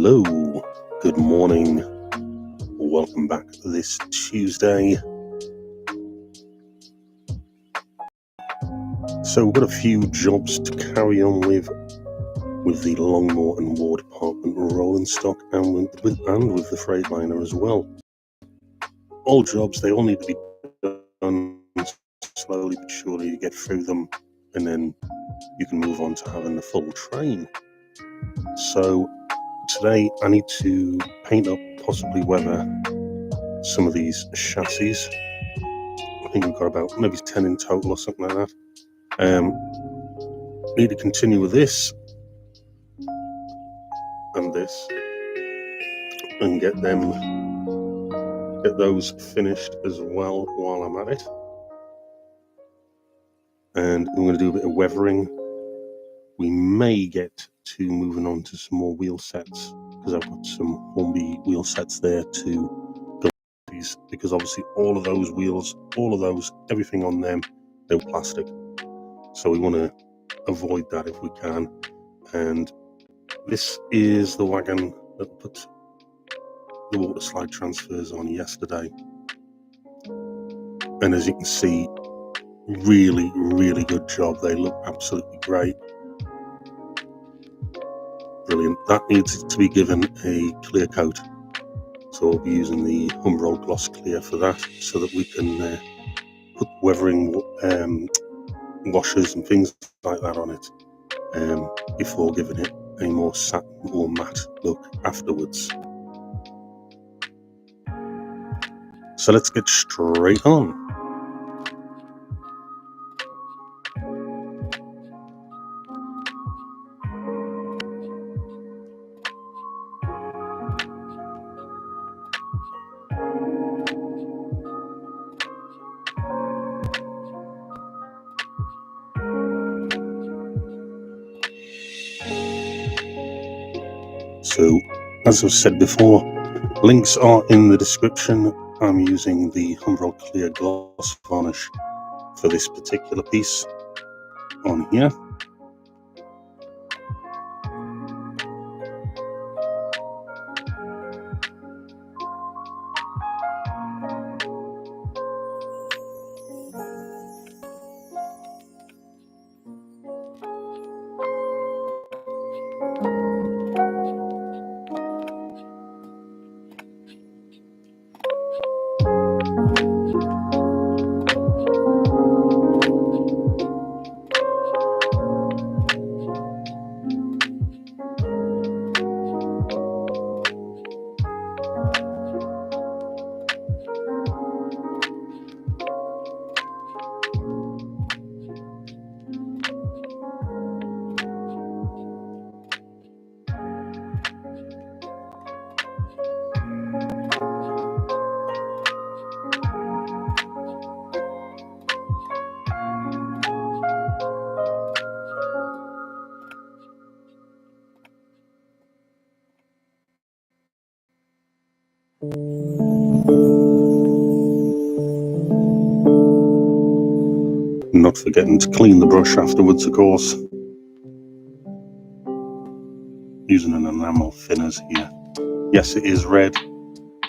Hello, good morning, welcome back this Tuesday. So we've got a few jobs to carry on with the Longmoor and War Department rolling stock and with the Freightliner as well. All jobs, they all need to be done slowly but surely. You get through them and then you can move on to having the full train. So today I need to paint up, possibly weather some of these chassis. I think we've got about maybe 10 in total or something like that. Need to continue with this and this and get those finished as well while I'm at it. And I'm going to do a bit of weathering. We may get to moving on to some more wheel sets because I've got some Hornby wheel sets there to go with these, because obviously all of those wheels, everything on them, they're plastic. So we want to avoid that if we can. And this is the wagon that put the water slide transfers on yesterday. And as you can see, really, really good job. They look absolutely great. Brilliant. That needs to be given a clear coat. So we'll be using the Humbrol Gloss Clear for that, so that we can put weathering washers and things like that on it before giving it a more satin or matte look afterwards. So let's get straight on. So, as I've said before, links are in the description. I'm using the Humbrol Clear Gloss Varnish for this particular piece on here. Not forgetting to clean the brush afterwards, of course. Using an enamel thinners here. Yes, it is red.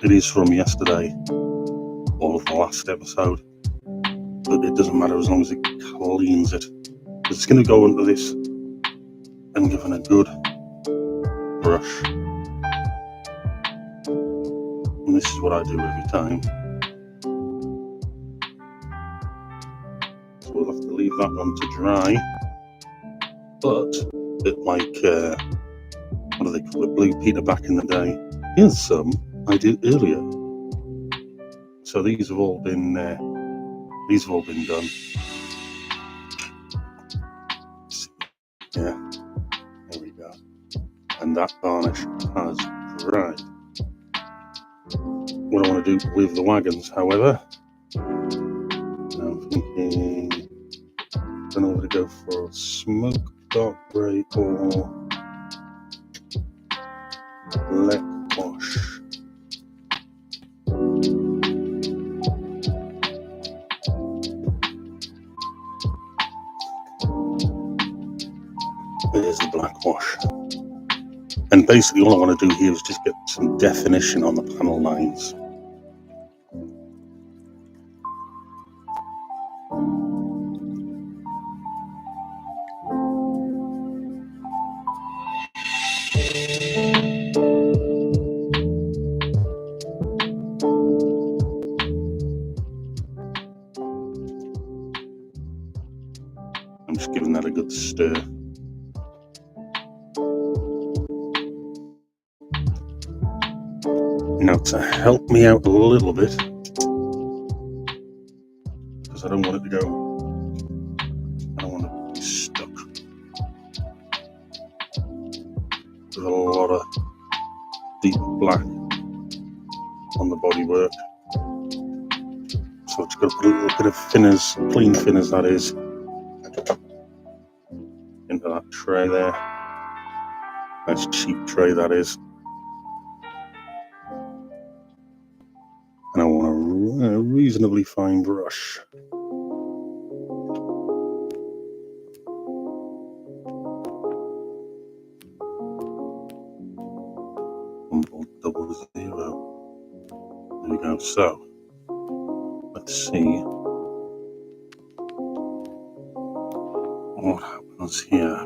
It is from yesterday, or of the last episode. But it doesn't matter as long as it cleans it. It's going to go under this and give it a good brush. And this is what I do every time. So we'll have to leave that one to dry. But a bit like, what do they call it, Blue Peter back in the day. Here's some I did earlier. So these have all been done. Yeah, there we go. And that varnish has dried. What I want to do with the wagons, however, I'm thinking I don't know whether to go for smoke, dark grey, or black wash. There's the black wash. And basically all I want to do here is just get some definition on the panel lines. I'm just giving that a good stir. Now, to help me out a little bit, because I don't want it to go, I don't want to be stuck with a lot of deep black on the bodywork. So I've just got to put a little bit of thinners, clean thinners that is, into that tray there. Nice cheap tray that is. And I want a reasonably fine brush. Double zero. There we go. So let's see what happens here.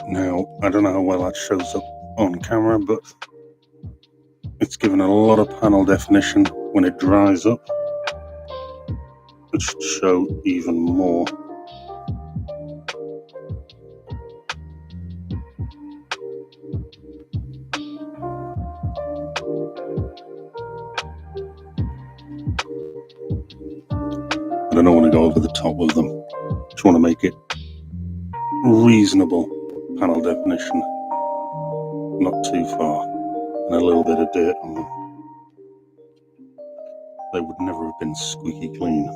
Now, I don't know how well that shows up on camera, but it's given a lot of panel definition. When it dries up, it should show even more. I don't want to go over the top of them. Just want to make it reasonable panel definition, not too far, and a little bit of dirt on them. They would never have been squeaky clean.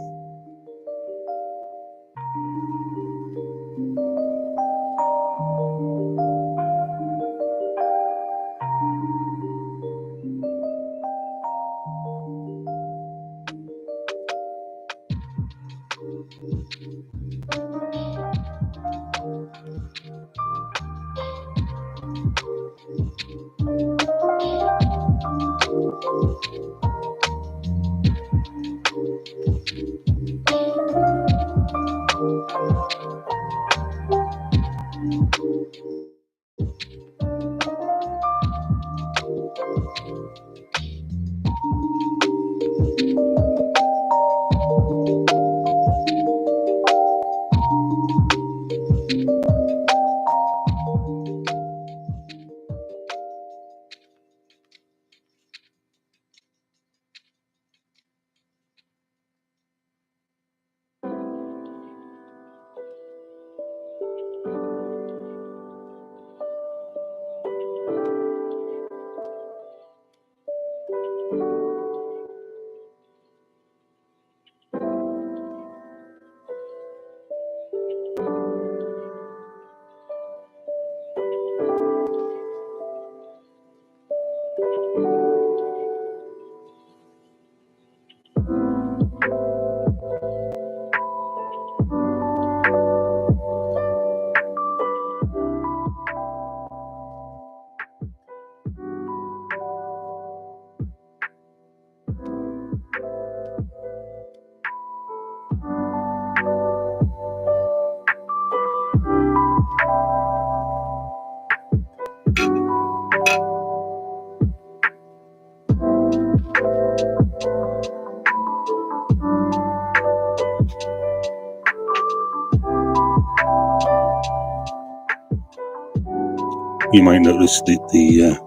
You might notice that the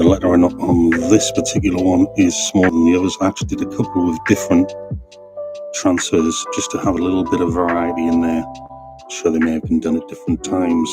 lettering on this particular one is smaller than the others. I actually did a couple with different transfers just to have a little bit of variety in there. So they may have been done at different times.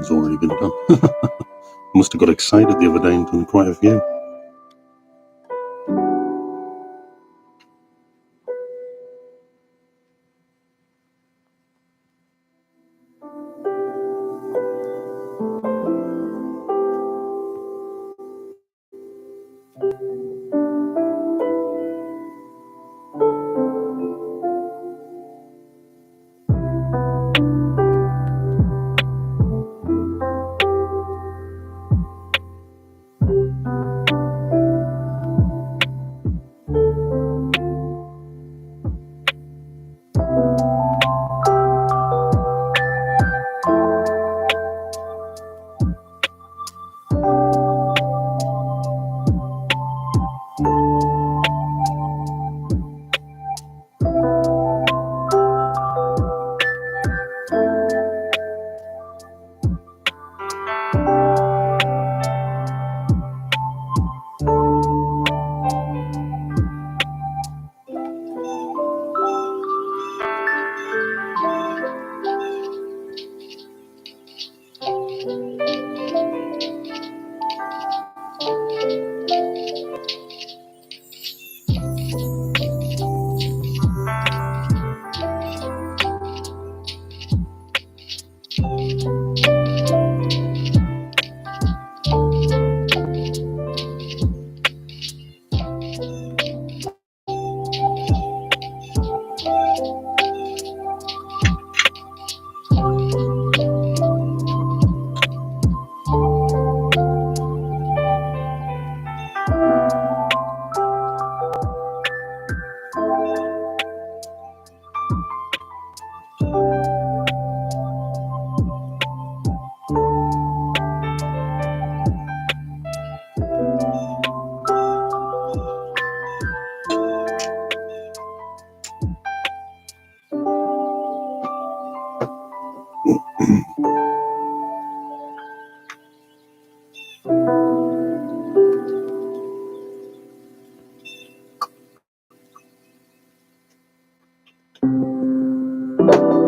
one's already been done. Must have got excited the other day and done quite a few.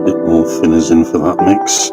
Bit more thinners in for that mix.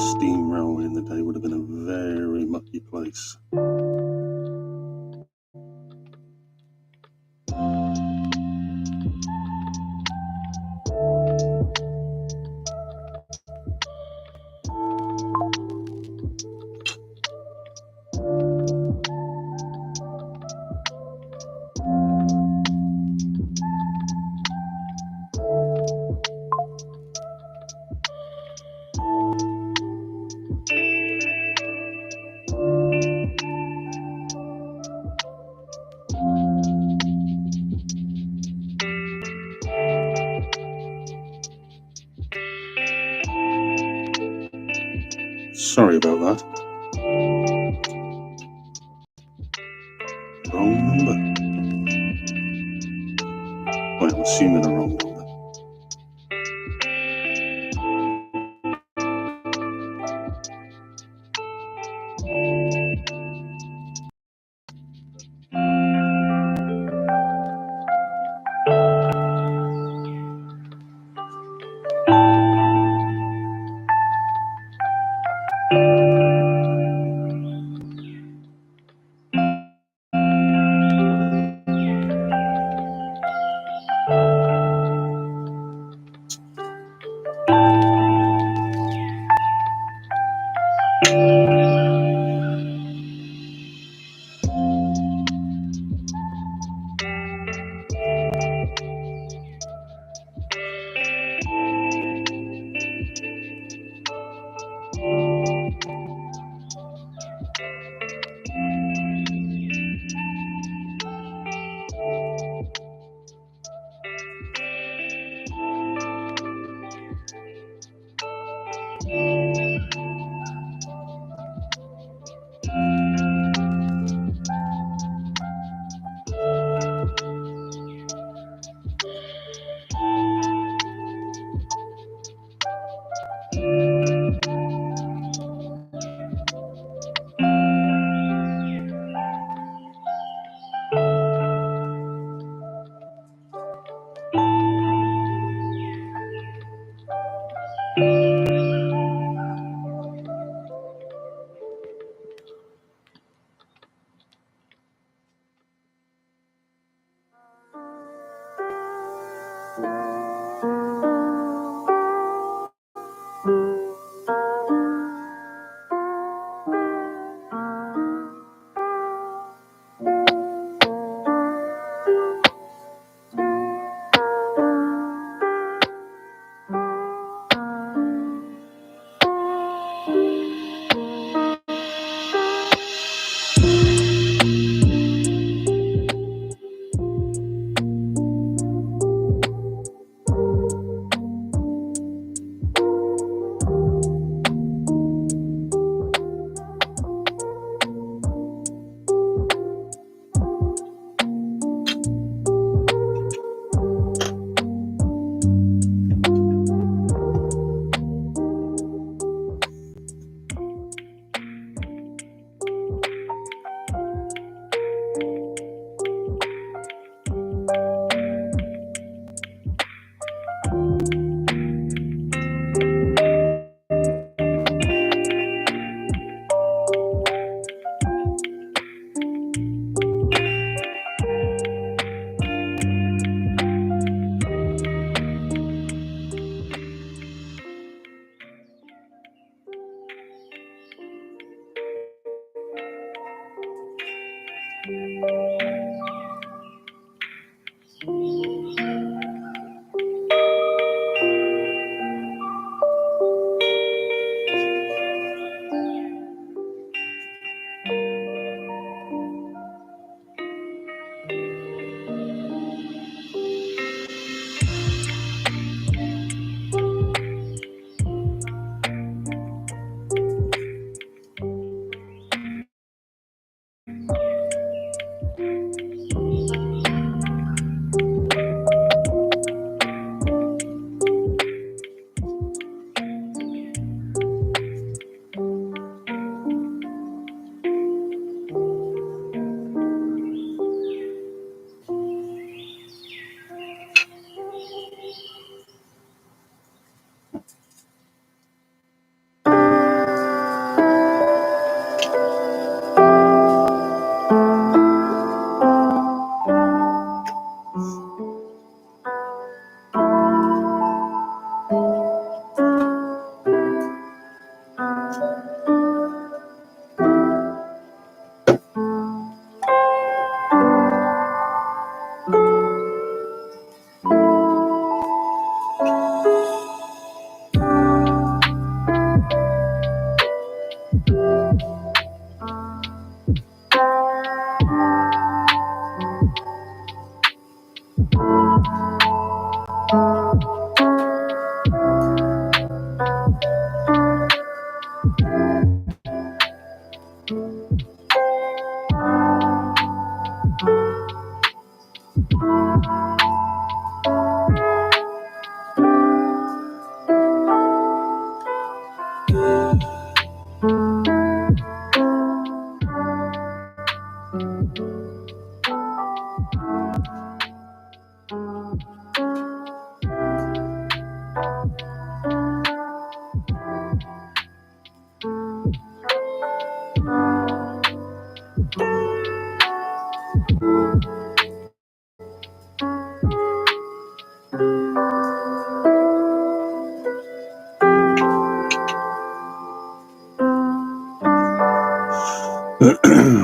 steam railway in the day would have been a very mucky place. Sorry about that. Wrong number. Well, I'm assuming a wrong number.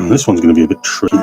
This one's going to be a bit tricky.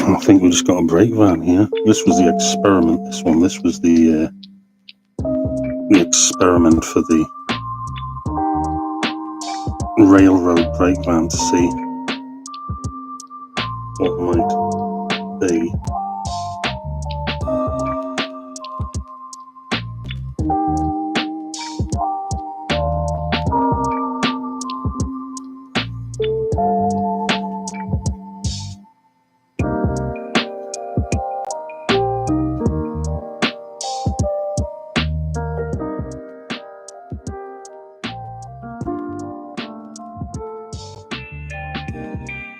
I think we just got a brake van here. This was the experiment. This was the experiment for the railroad brake van to see what might be.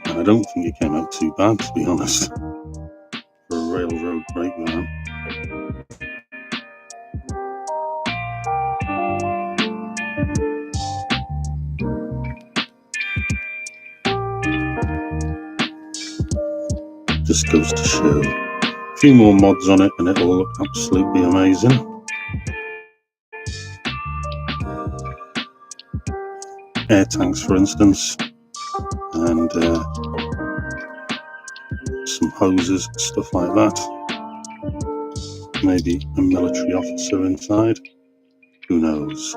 And I don't think it came out too bad, to be honest, for a railroad brake van. Just goes to show. A few more mods on it and it'll look absolutely amazing. Air tanks, for instance, and some hoses, stuff like that. Maybe a military officer inside. Who knows?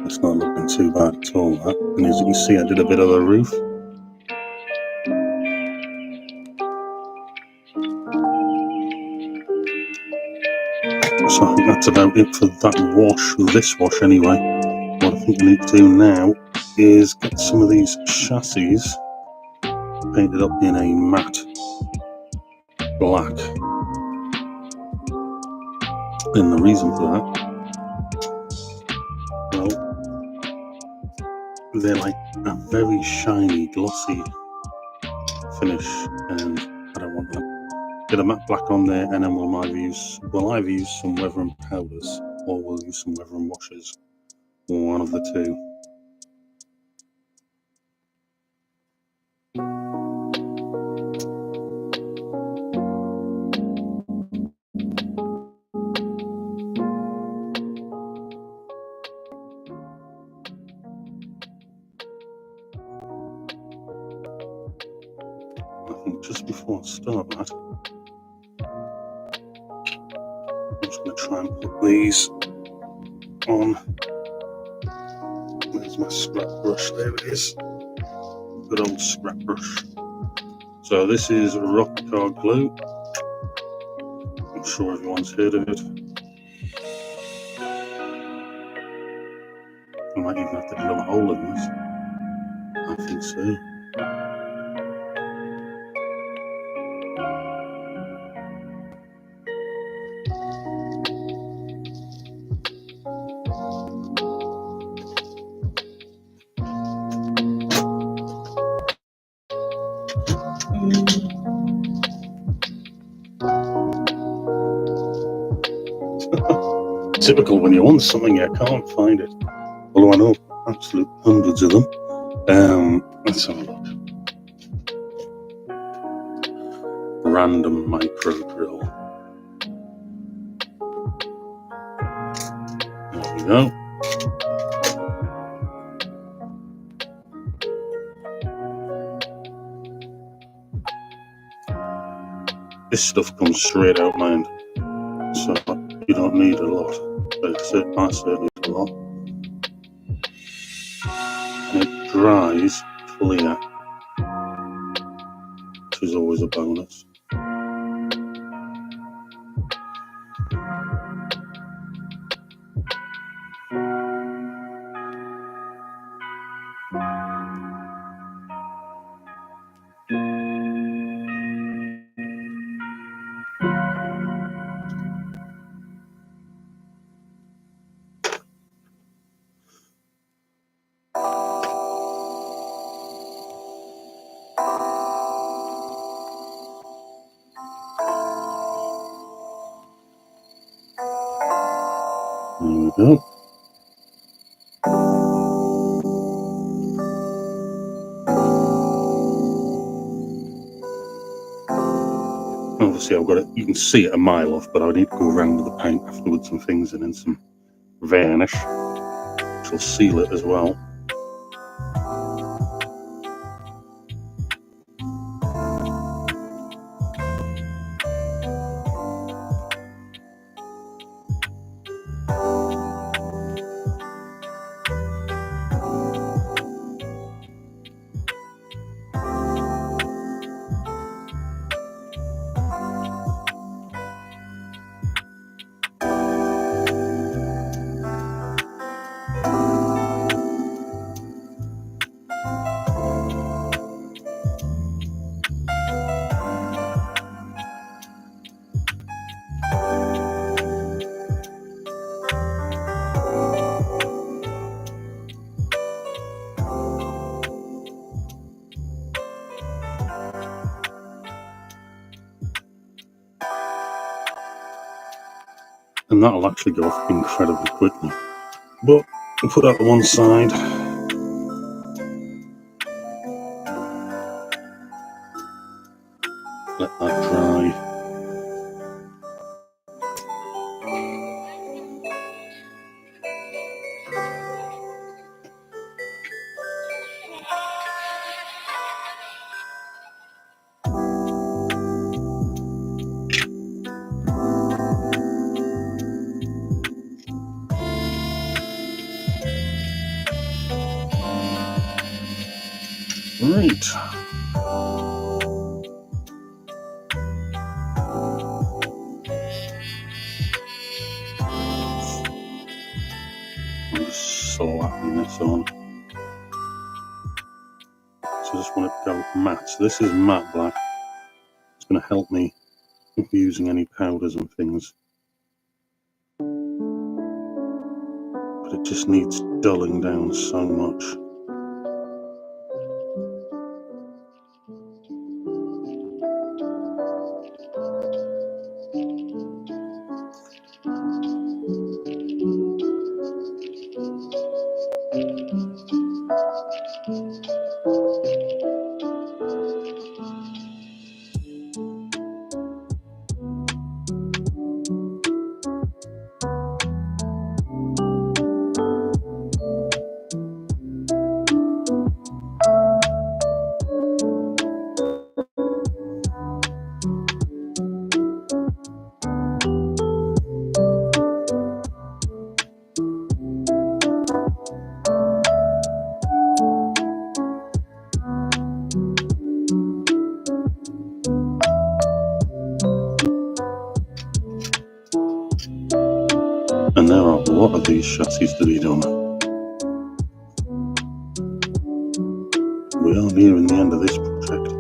It's not looking too bad at all, that. And as you can see, I did a bit of the roof. So I think that's about it for that wash, this wash anyway. What I think we need to do now is get some of these chassis painted up in a matte black. And the reason for that, well, they're like a very shiny, glossy finish, and I don't want that. Get a matte black on there, and then we'll either use some weathering powders, or we'll use some weathering washes, or one of the two. I think just before I start that, I'm just going to try and put these on. There's my scrap brush, there it is. Good old scrap brush. So this is rock hard glue. I'm sure everyone's heard of it. I might even have to drill a hole in this. I think so. Typical when you want something, you can't find it. Although I know absolute hundreds of them. Let's have a look. Random micro drill. There we go. This stuff comes straight out, mind. So you don't need a lot. But I certainly need a lot. And it dries clear, which is always a bonus. There we go. Obviously I've got it, you can see it a mile off, but I need to go around with the paint afterwards and things, and then some varnish, which will seal it as well. And that'll actually go off incredibly quickly. But we'll put that to one side. Let that dry. Right. I'm just slapping this on. So I just want it to go matte. So this is matte black. It's going to help me with using any powders and things. But it just needs dulling down so much. And there are a lot of these chassis to be done. We are nearing the end of this project.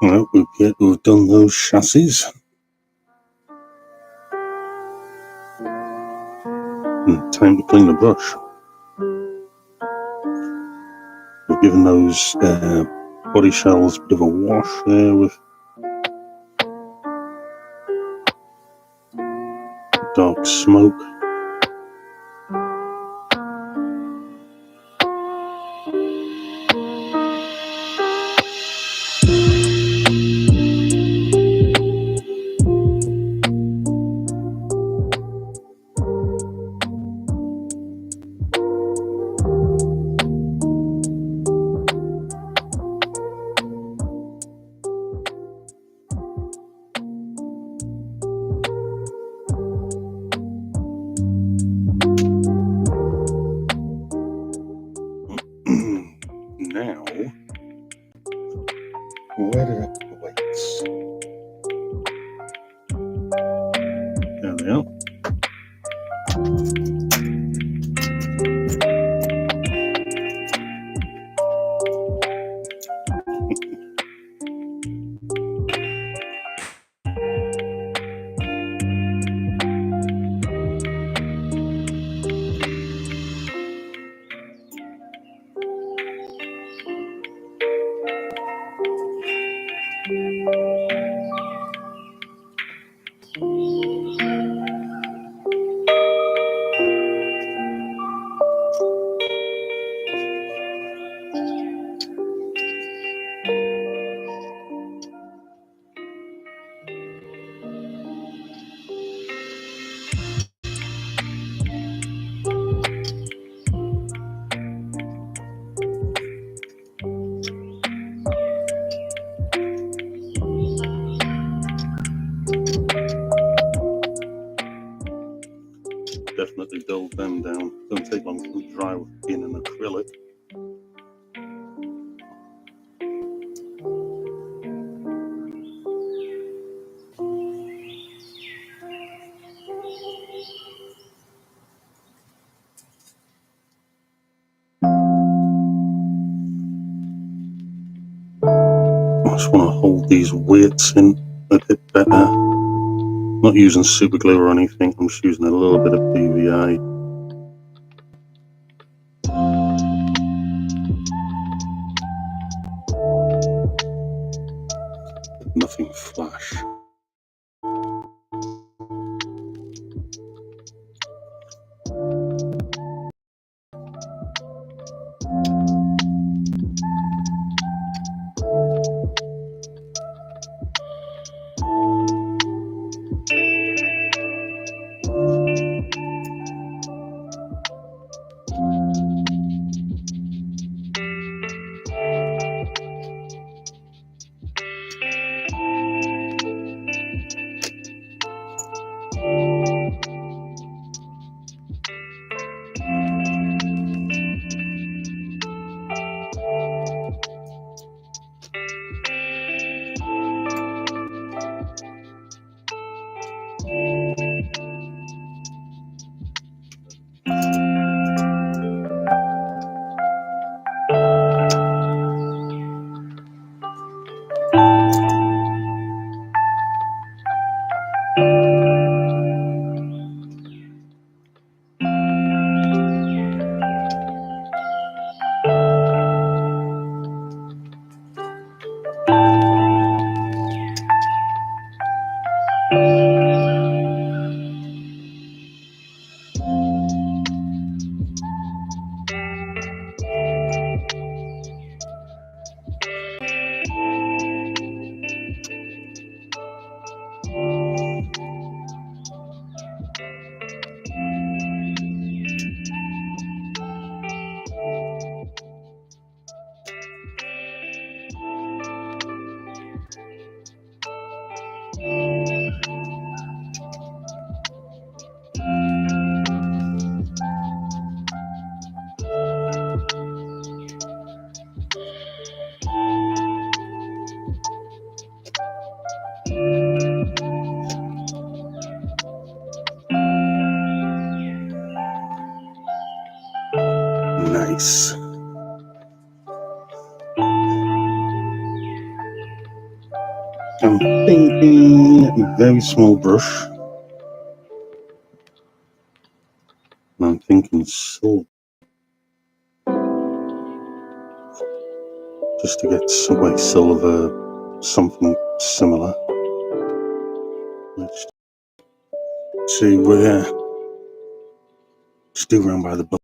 Well, we've done those chassis. Time to clean the brush. We've given those body shells a bit of a wash there with dark smoke. Now, where did I put the weights? There they are. Definitely dull them down. Don't take long to dry in an acrylic. I just want to hold these weights in a bit better. Not using super glue or anything, I'm just using a little bit of PVA. Nothing flash. Nice. I'm thinking very small brush. And I'm thinking silver. Just to get some like silver, something similar. Let's see where. Just do round by the bus.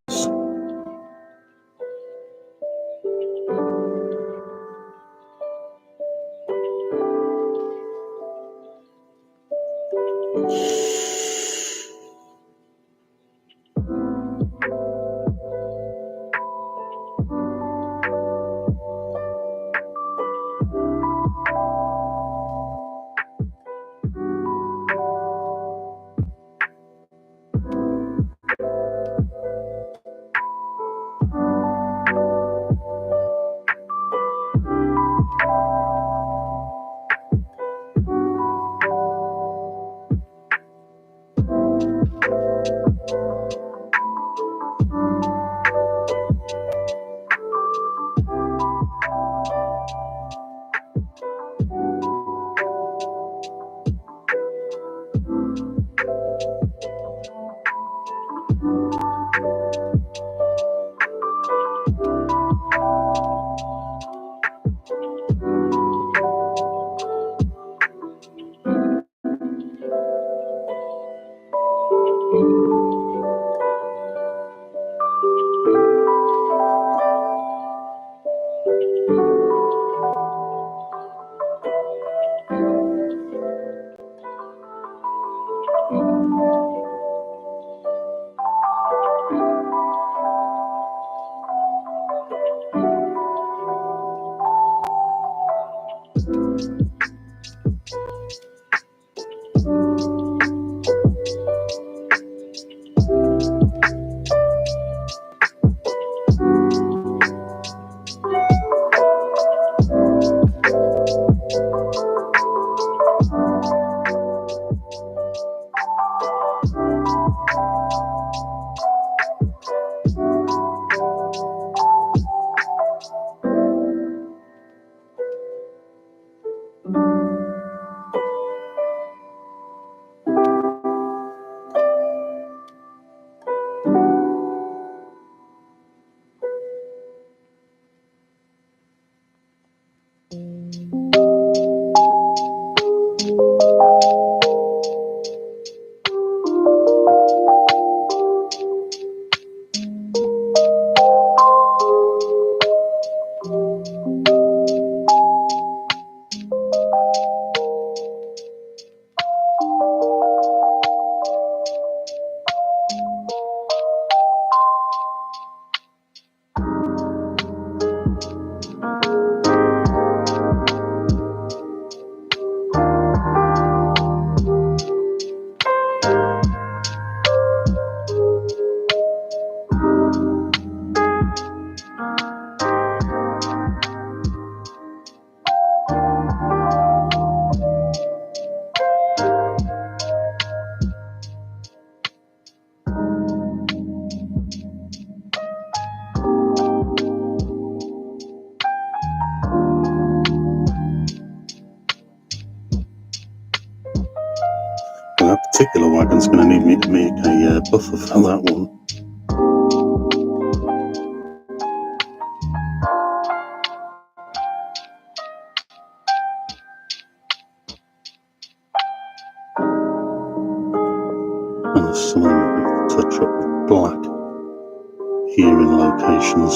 That particular wagon's going to need me to make a buffer for that one. And some of them will be touch up with black here in locations.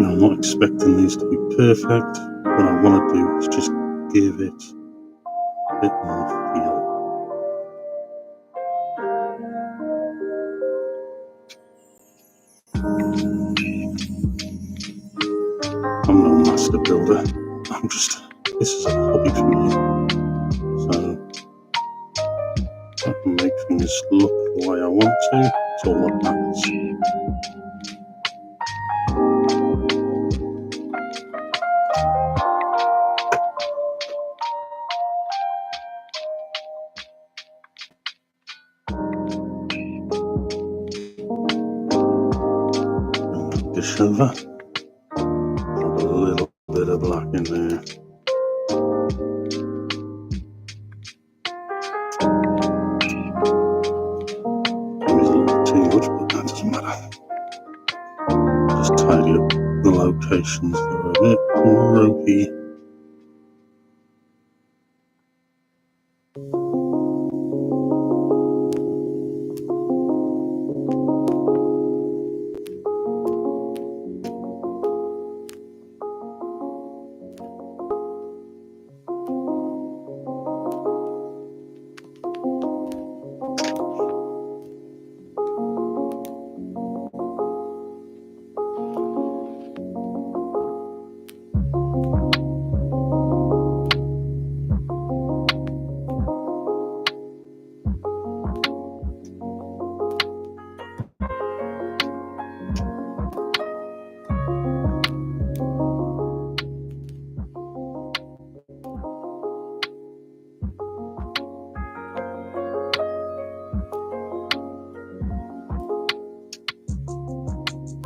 Now, I'm not expecting these to be perfect. What I want to do is just give it a bit more feel. I'm no master builder. This is a hobby for me. So, I can make things look the way I want to. It's all that matters. Dish over. just tidy up the locations that are a bit ropey.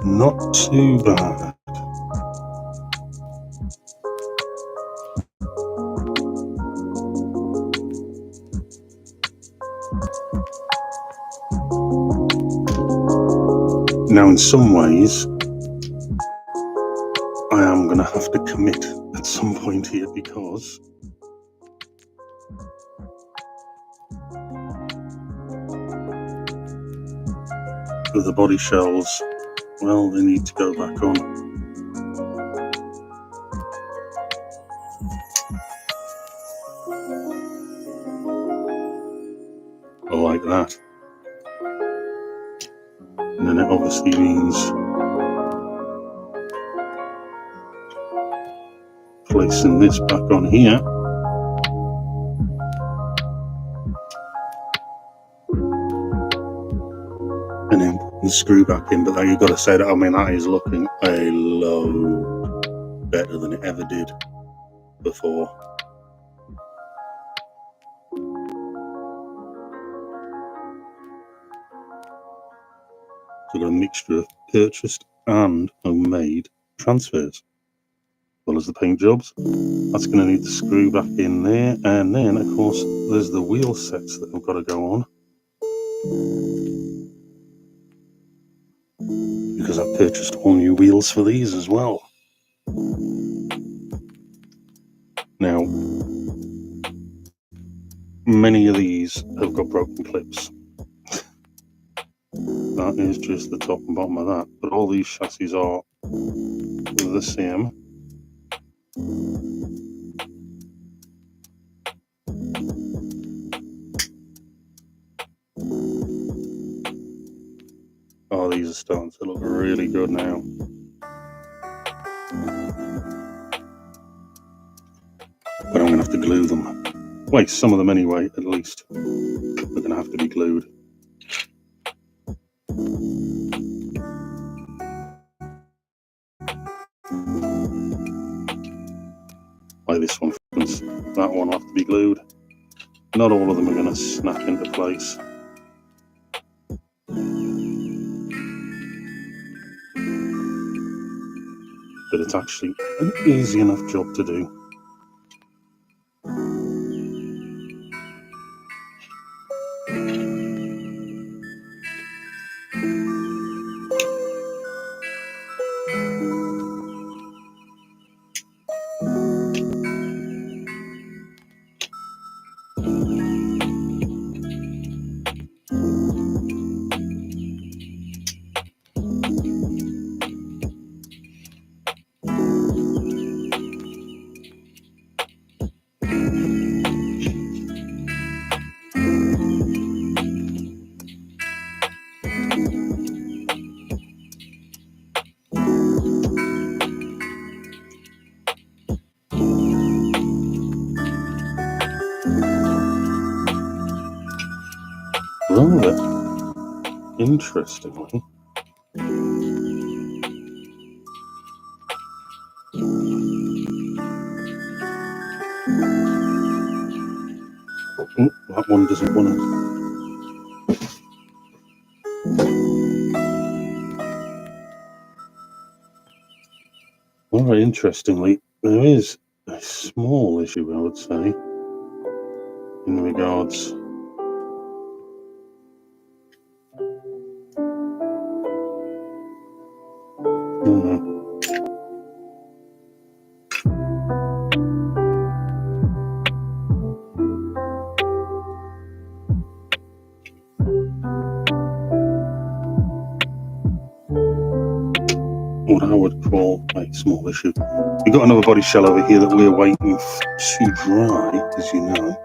Not too bad. Now, in some ways, I am going to have to commit at some point here because the body shells, well, they need to go back on. Like that. And then it obviously means placing this back on here. And then putting the screw back in. But then you've got to say that, I mean, that is looking a load better than it ever did before. So we've got a mixture of purchased and homemade transfers, as well as the paint jobs. That's going to need the screw back in there, and then of course there's the wheel sets that have got to go on, because I've purchased all new wheels for these as well. Now, many of these have got broken clips. That is just the top and bottom of that, but all these chassis are the same. Oh, these are starting to look really good now. But I'm going to have to glue them. Wait, some of them anyway, at least. They're going to have to be glued. Like this one, for instance. That one will have to be glued. Not all of them are going to snap into place. But it's actually an easy enough job to do. Rather interestingly, that one doesn't want to. Very interestingly, there is a small issue, I would say, in regards what I would call a small issue. We've got another body shell over here that we're waiting to dry, as you know.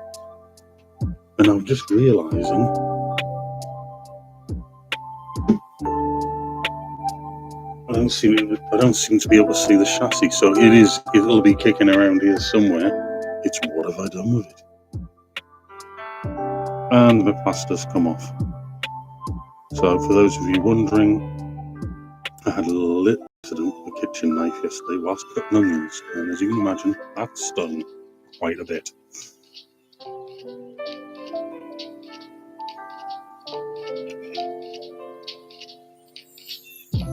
And I'm just realising I don't seem to be able to see the chassis, so it'll be kicking around here somewhere. It's what have I done with it? And the plaster's come off. So for those of you wondering, I had a little accident with a kitchen knife yesterday whilst cutting onions, and as you can imagine, that stung quite a bit.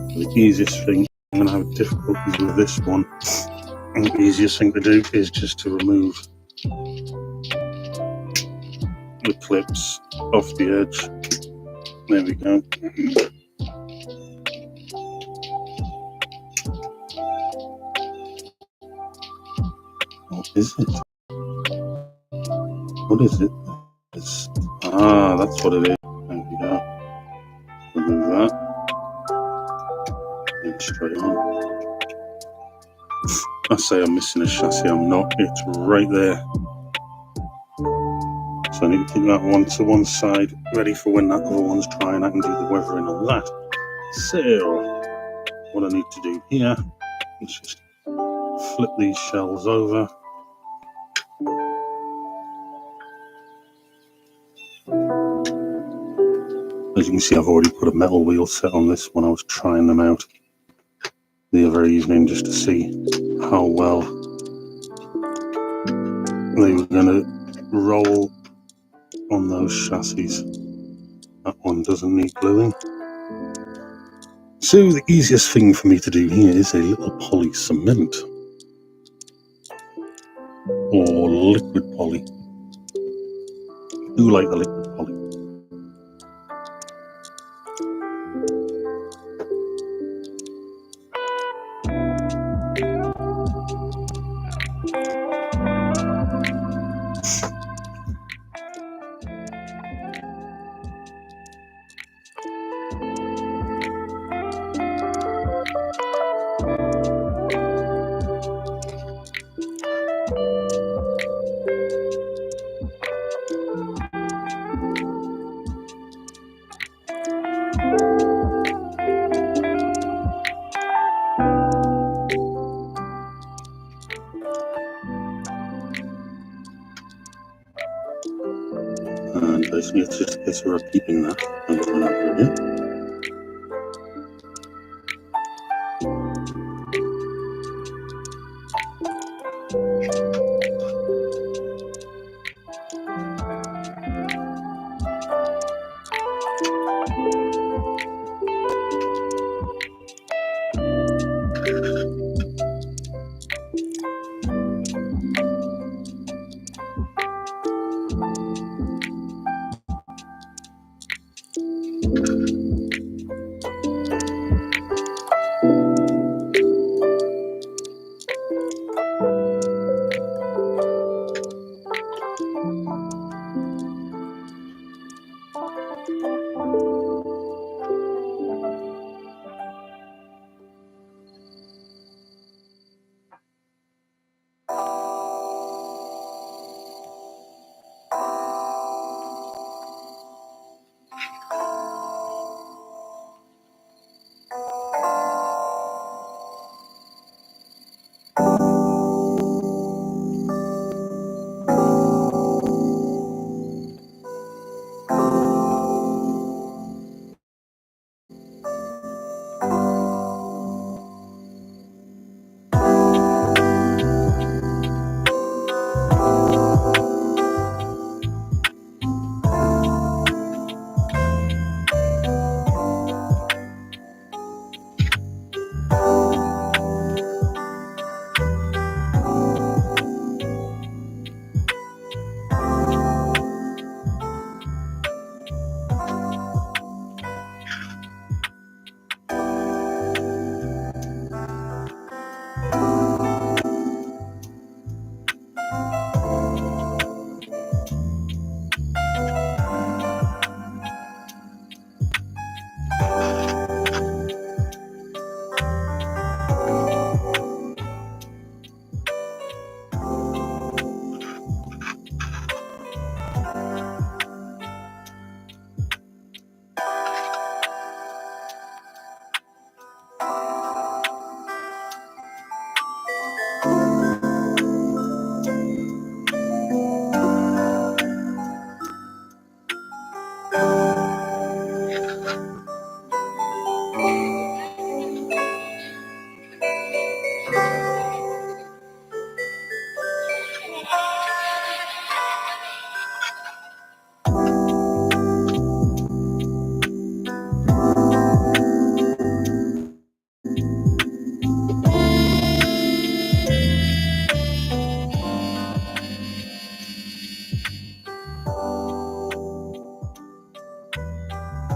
The easiest thing, I'm going to have difficulties with this one, and the easiest thing to do is just to remove the clips off the edge. There we go. What is it? What is it? That's what it is. There we go. Remove that. And straight on. I say I'm missing a chassis, I'm not. It's right there. So I need to keep that one to one side, ready for when that other one's dry and I can do the weathering on that. So, what I need to do here is just flip these shells over. As you can see, I've already put a metal wheel set on this one. I was trying them out the other evening just to see how well they were going to roll on those chassis. That one doesn't need gluing. So the easiest thing for me to do here is a little poly cement or liquid poly. I do like the liquid poly. And basically it's just a case of repeating that over and over again.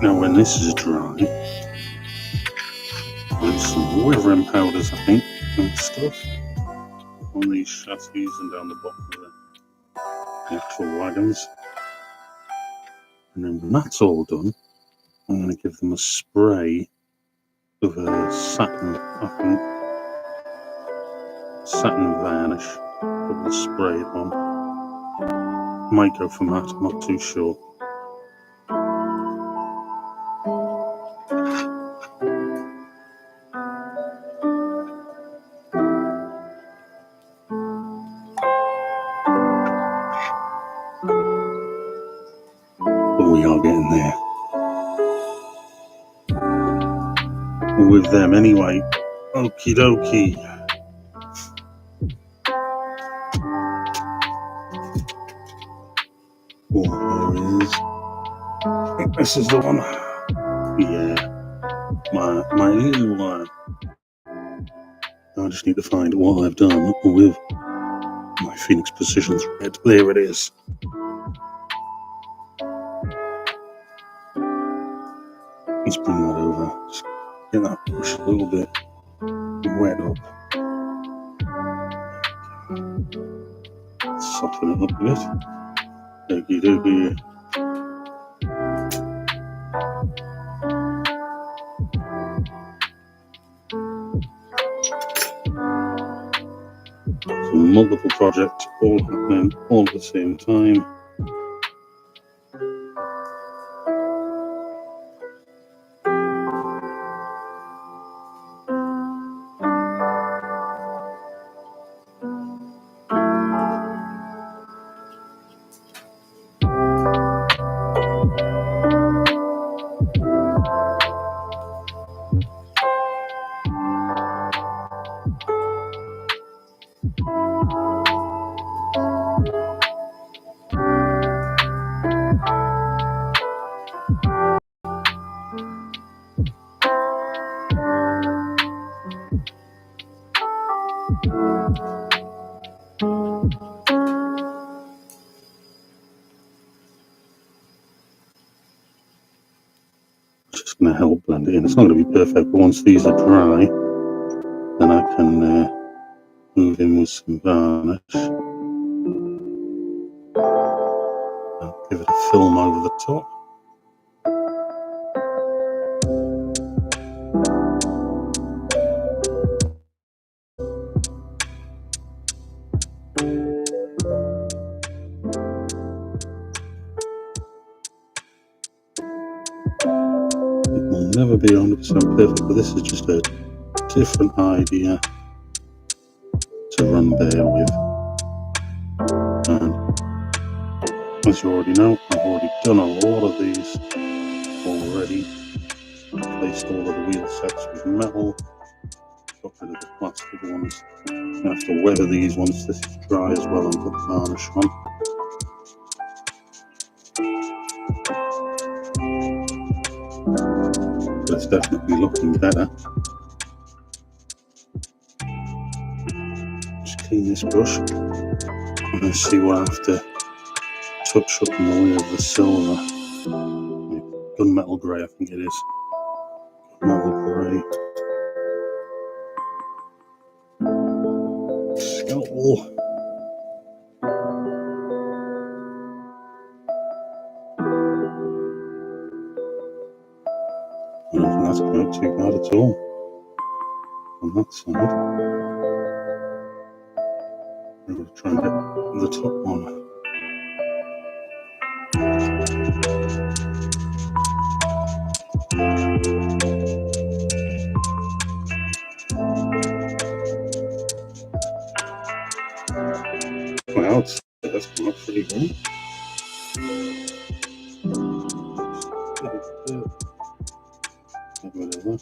Now when this is dry, there's some weathering powders, I think, and stuff on these chassis and down the bottom of the actual wagons. And then when that's all done, I'm going to give them a spray of a satin, I think, satin varnish. Probably spray it on. Might go for matte, I'm not too sure. But we are getting there. With them anyway. Okie dokie. Oh, there is. I think this is the one. Yeah. My little one. I just need to find what I've done with my Phoenix Precision thread. There it is. Let's bring that over. Just get that brush a little bit wet up. Soften it up a bit. Okie dokie. So multiple projects all happening all at the same time. Just going to help blend it in. It's not going to be perfect, but once these are dry, then I can move in with some varnish. I'll give it a film over the top. It will never be 100% perfect, but this is just a different idea to run bare with. And as you already know, I've already done a lot of these already. Replaced all of the wheel sets with metal, got rid of the plastic ones. I have to weather these once this is dry as well and put varnish on. But it's definitely looking better. Just clean this brush and see what I have to touch up in the way of the silver. Gunmetal grey, I think it is. Gunmetal grey. Skull. I don't think that's come out too bad at all on that side. I'm going to try and get the top one. Wow, that's come out pretty good. Get rid of that.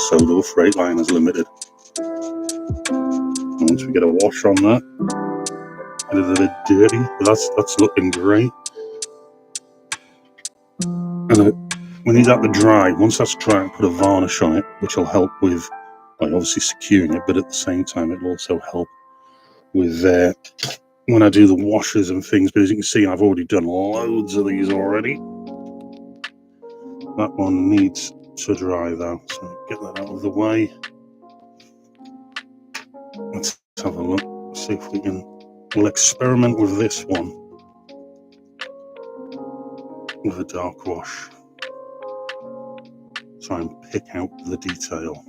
Solo Freightliners Limited. And once we get a wash on that, it is a bit dirty, but that's looking great. And when it's at the dry, once that's dry, I put a varnish on it, which will help with, like, obviously securing it, but at the same time, it'll also help with when I do the washers and things, but as you can see, I've already done loads of these already. That one needs to dry though, so get that out of the way. Let's have a look, see if we can, we'll experiment with this one with a dark wash. Try and pick out the detail.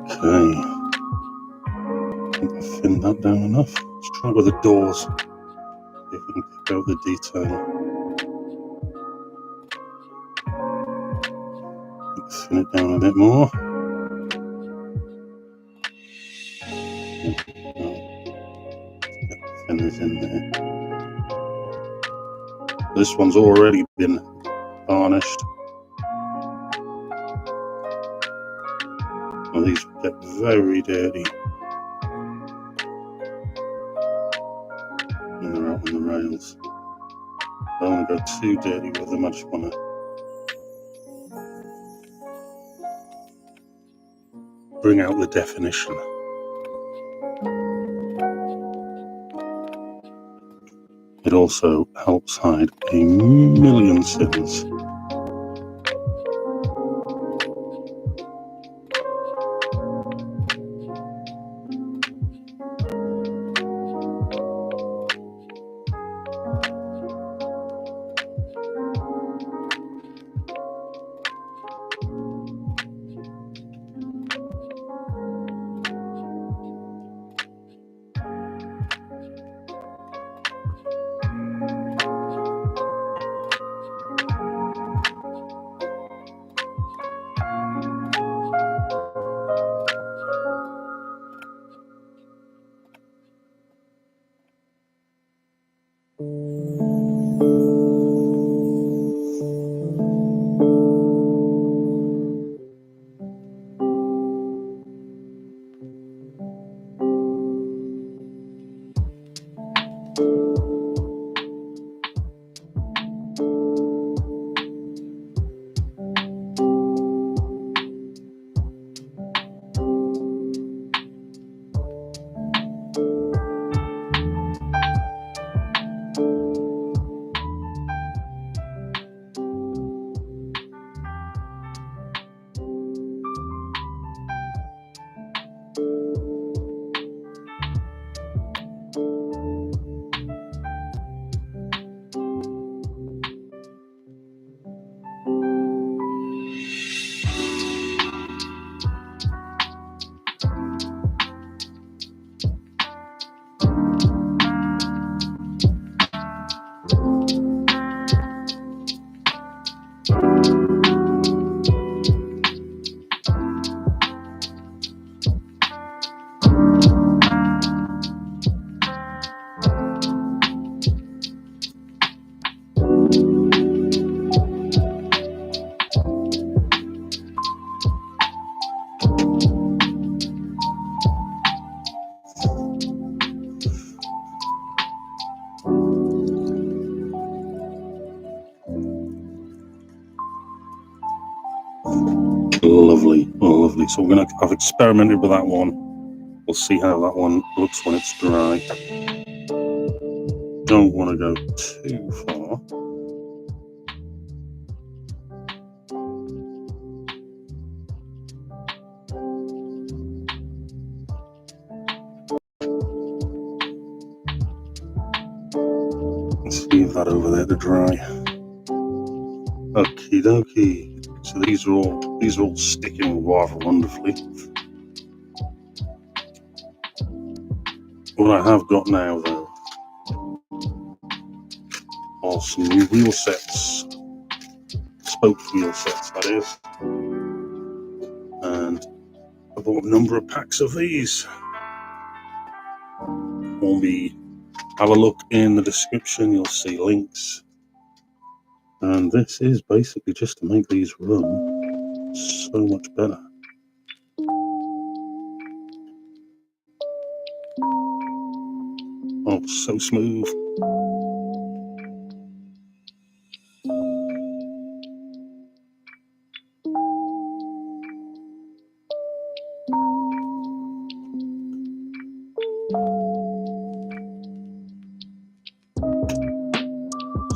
Okay, I think I've thinned that down enough. Let's try with the doors, see if we can pick out the detail. Thin it down a bit more. Get the thinners in there. This one's already been varnished. Well, these get very dirty when they're out on the rails. I don't want to go too dirty with them, I just want to bring out the definition. It also helps hide a million sins. Lovely, oh, lovely. So I've experimented with that one. We'll see how that one looks when it's dry. Don't want to go too far. Let's leave that over there to dry. Okie dokie. So these are all sticking rather wonderfully. What I have got now though are some new wheel sets, spoked wheel sets that is, and I bought a number of packs of these. Hornby. Have a look in the description, you'll see links. And this is basically just to make these run so much better. Oh, so smooth.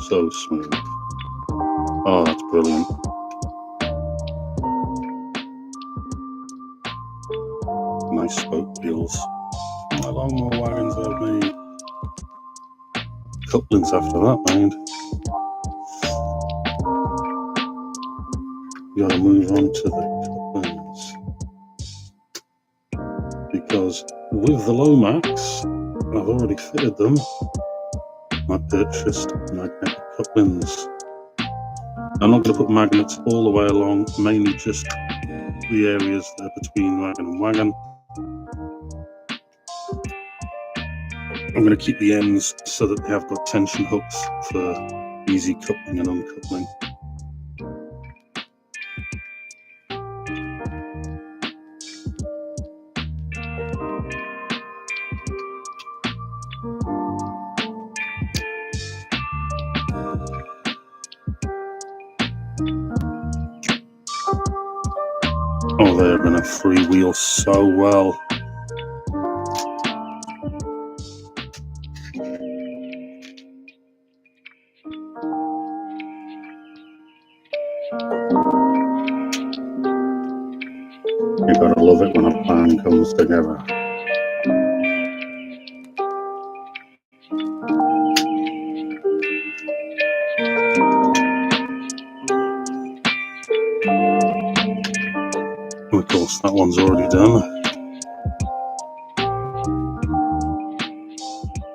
So smooth. Oh, that's brilliant. Nice spoke wheels. My Longmoor wagons have made. Couplings after that, mind. You gotta move on to the couplings. Because with the Lomax, I've already fitted them. I purchased magnetic couplings. I'm not going to put magnets all the way along, mainly just the areas that are between wagon and wagon. I'm going to keep the ends so that they have got tension hooks for easy coupling and uncoupling. Oh, they're going to freewheel so well. You gotta love it when a plan comes together. Of course, that one's already done.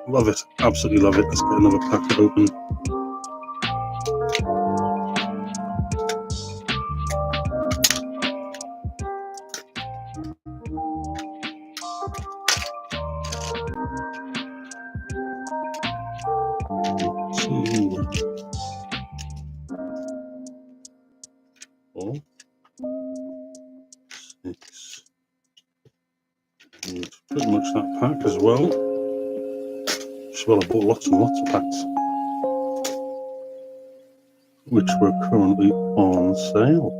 Love it, absolutely love it. Let's get another packet open. Four, six, and pretty much that pack as well. Well, I bought lots and lots of packs, which were currently on sale.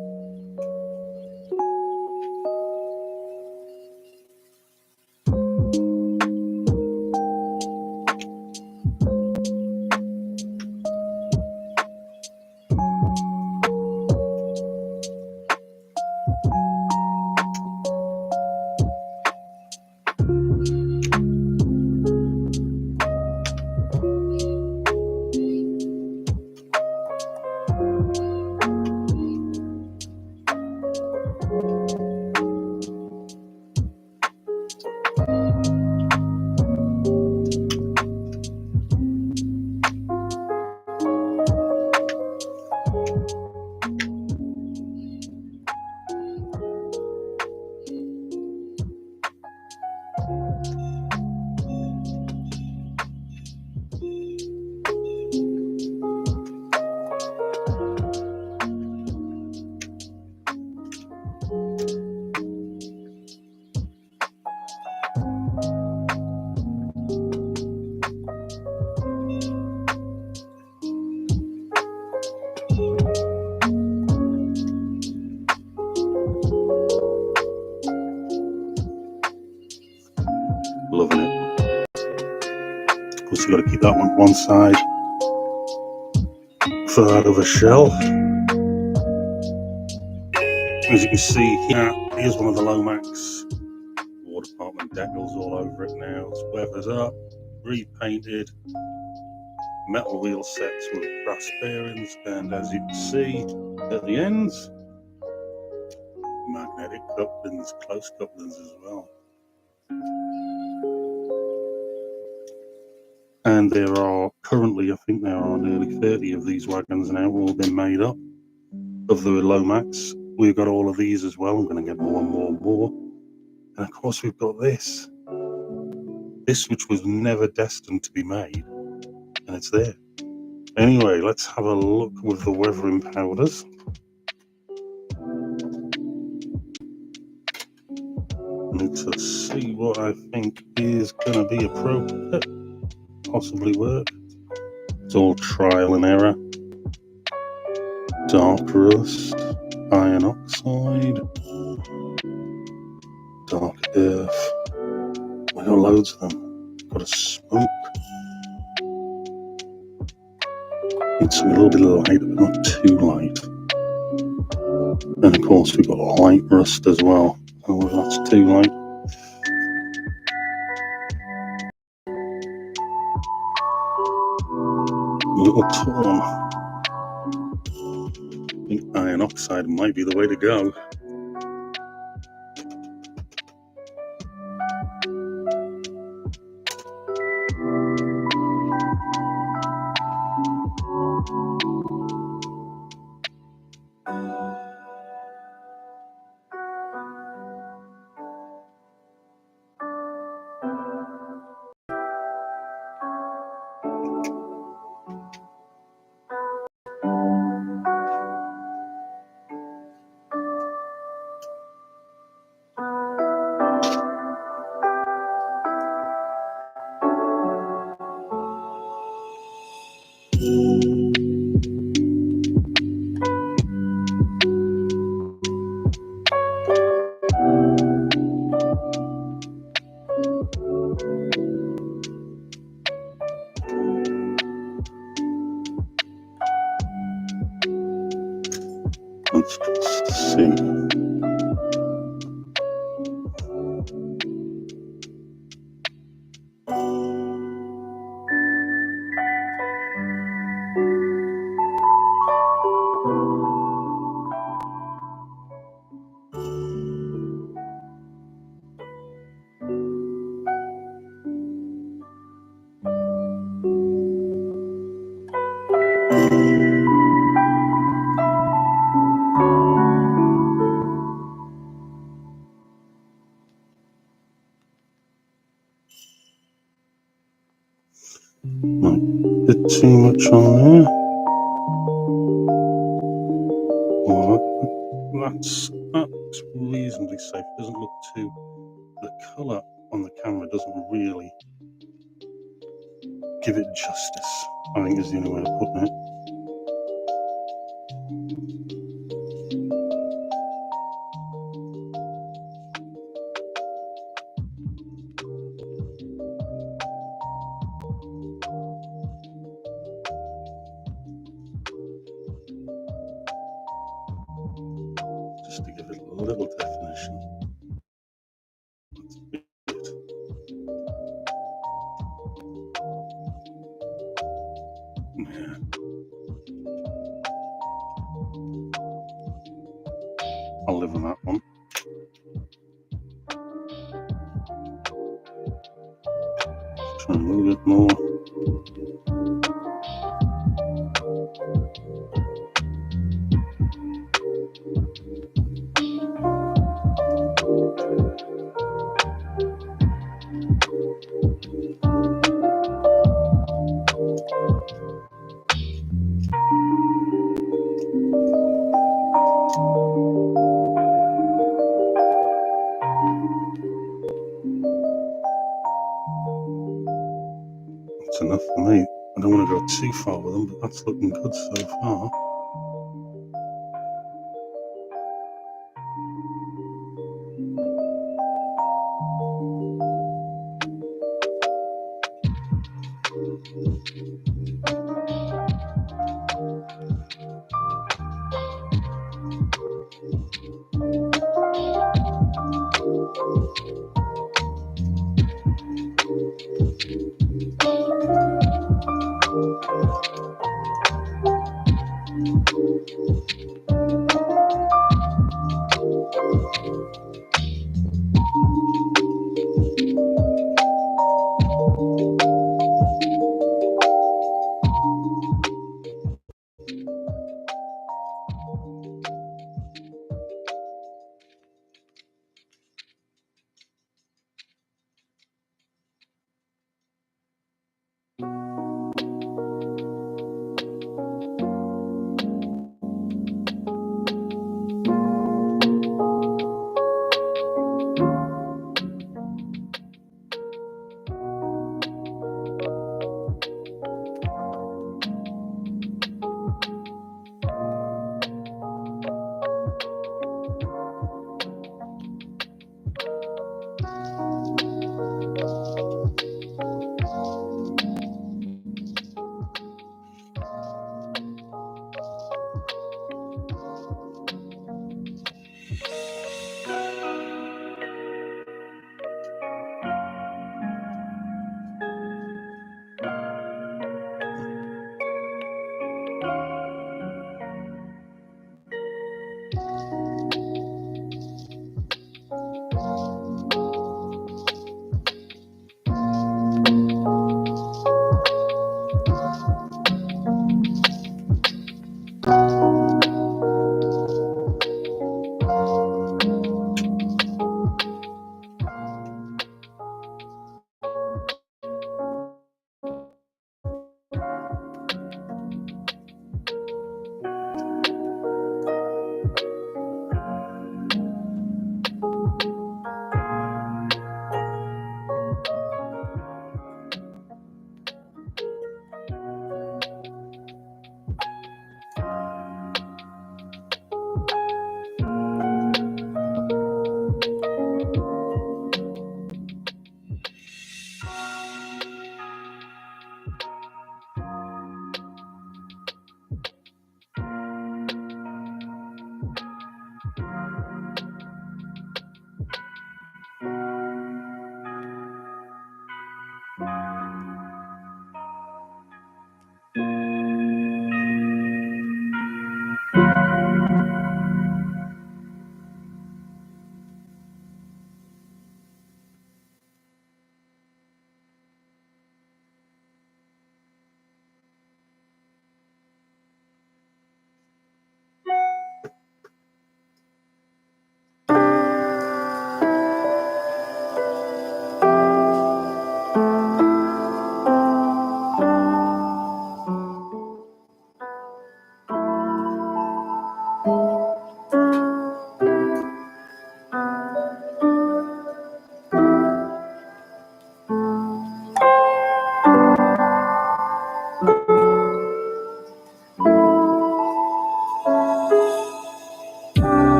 Loving it. Of course, you've got to keep that one side for that other shell. As you can see here, here's one of the Lomax. War department decals all over it now. It's weathered up, repainted, metal wheel sets with brass bearings, and as you can see at the ends, magnetic couplings, close couplings as well. And there are currently, I think there are nearly 30 of these wagons now, all been made up of the Lomax. We've got all of these as well. I'm going to get more and more and more. And of course we've got this which was never destined to be made, and it's there. Anyway, let's have a look with the weathering powders. And to see what I think is going to be appropriate, possibly work. It's all trial and error. Dark rust, iron oxide, dark earth. We got loads of them. Got a smoke. It's a little bit light, but not too light. And of course we've got light rust as well. Oh, that's too light. A little torn. I think iron oxide might be the way to go. Let's just see. Might be a bit too much on there. Well, that's reasonably safe. It doesn't look too. The colour on the camera doesn't really give it justice, I think is the only way of putting it. Just to give it a little definition. That's it. Yeah. I'll live on that one. Try a little bit more. That's enough for me. I don't want to go too far with them, but that's looking good so far.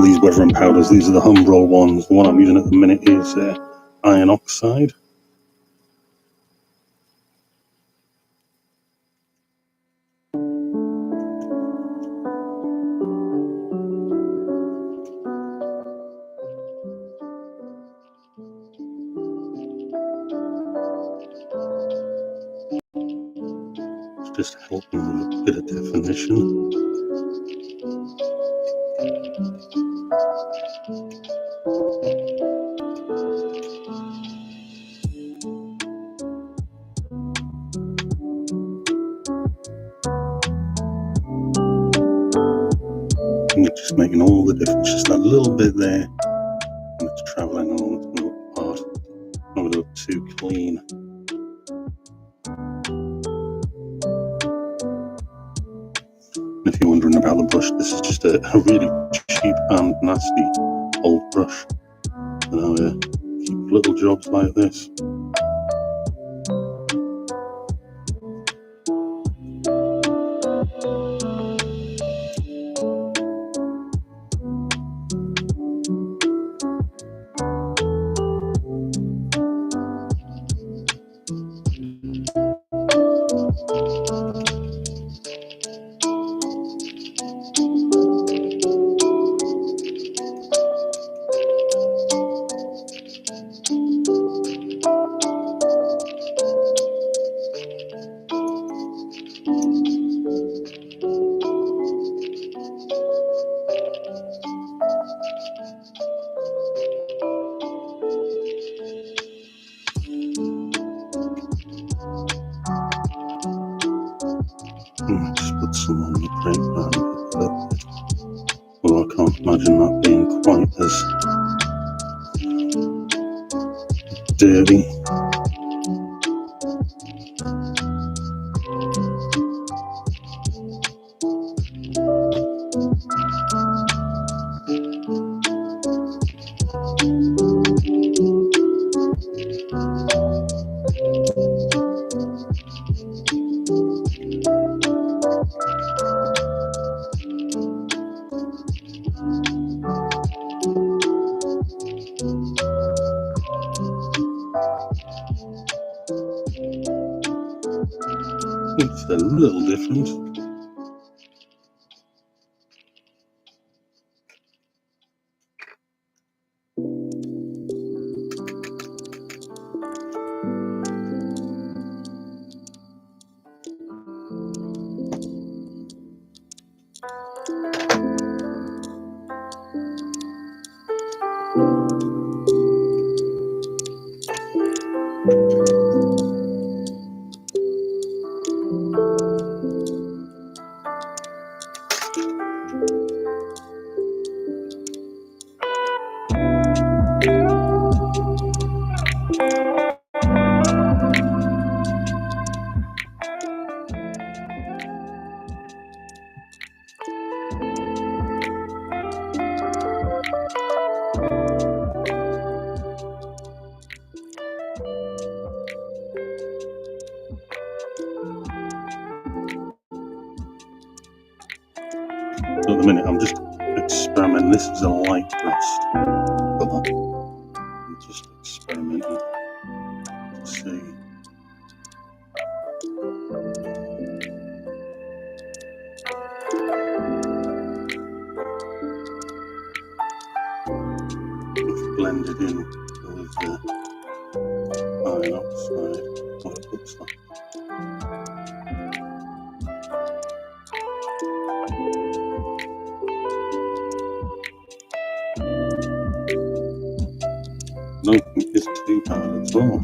These weather and powders, these are the Humbrol ones. The one I'm using at the minute is iron oxide. It's just helping with a bit of definition. And it's just making all the difference, just that little bit there, and it's travelling on the part. Not going to look too clean. If you're wondering about the brush, this is just a really cheap and nasty old brush. And I keep little jobs like this. bottom on the brake pad a little bit. Although I can't imagine that being quite as dirty. It's a little different. So at the minute I'm just experimenting. This is a light rust colour. I'm just experimenting to see. It's blended in with the iron oxide, what it looks like. I don't think it's too bad at all.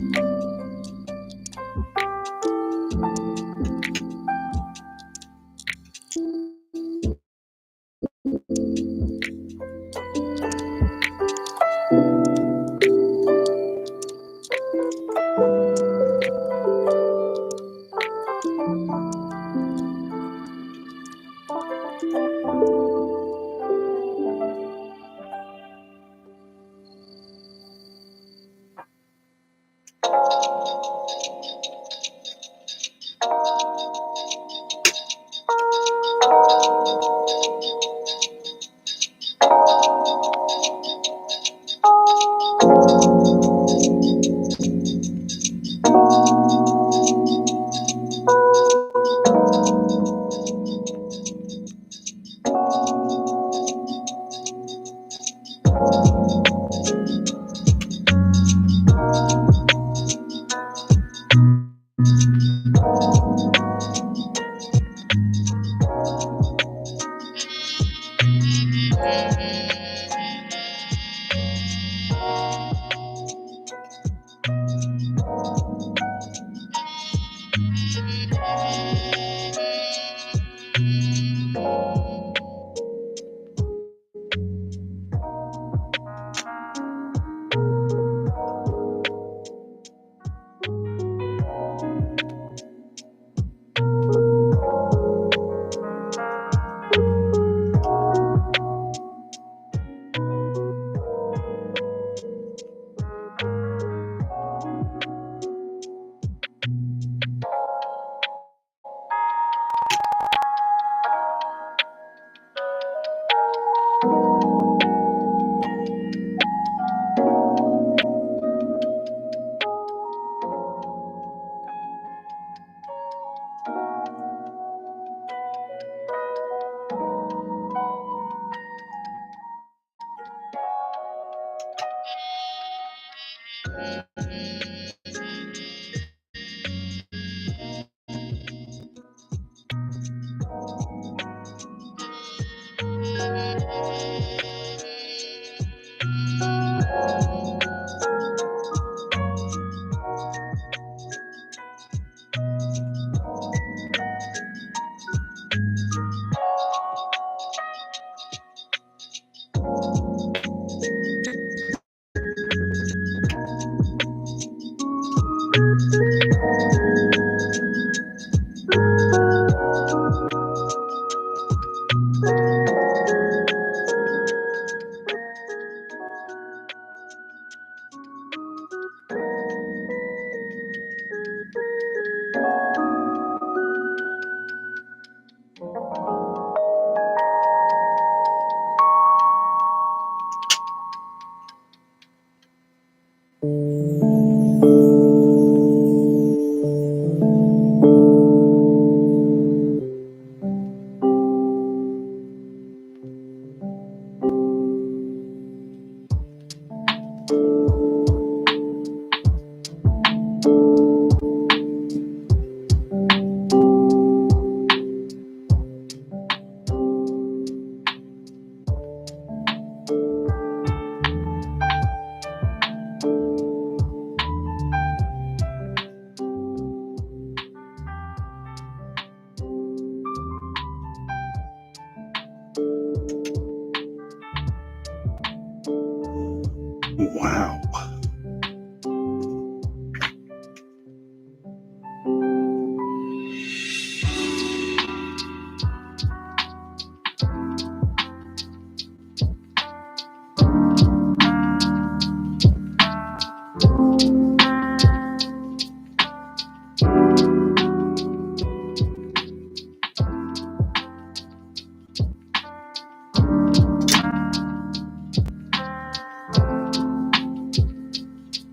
Wow.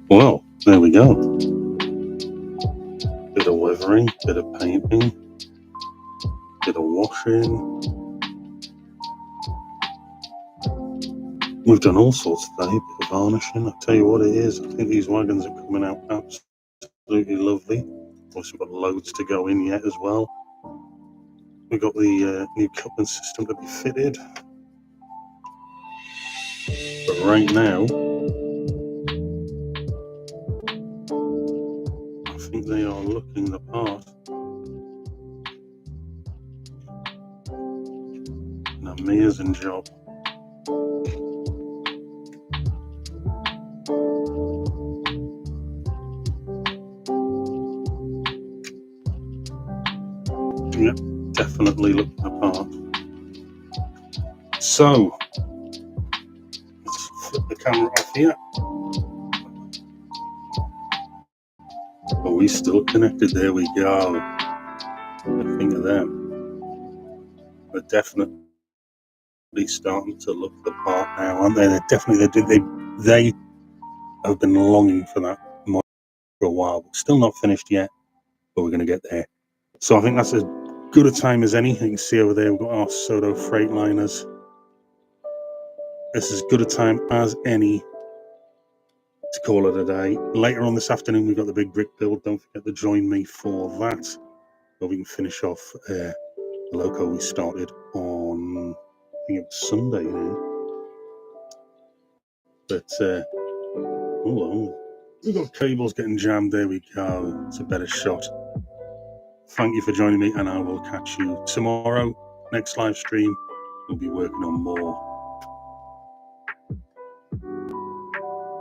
Well, there we go. Bit of weathering, bit of painting, bit of washing. We've done all sorts today, bit of varnishing. I'll tell you what it is, I think these wagons are coming out absolutely lovely. Of course, we've got loads to go in yet as well. We've got the new coupling system to be fitted. But right now, I think they are looking the part. An amazing job. Yep, definitely looking the part. So, let's flip the camera off here. Are we still connected? There we go. I think of them. They're definitely starting to look the part now, aren't they? They have been longing for that for a while. Still not finished yet, but we're going to get there. So I think that's as good a time as any. You can see over there we've got our Soto Freightliners. This is as good a time as any to call it a day. Later on this afternoon we've got the big brick build. Don't forget to join me for that. But we can finish off the loco we started on, I think it was Sunday now. But hold on, we've got cables getting jammed. There we go. It's a better shot. Thank you for joining me, and I will catch you tomorrow. Next live stream, we'll be working on more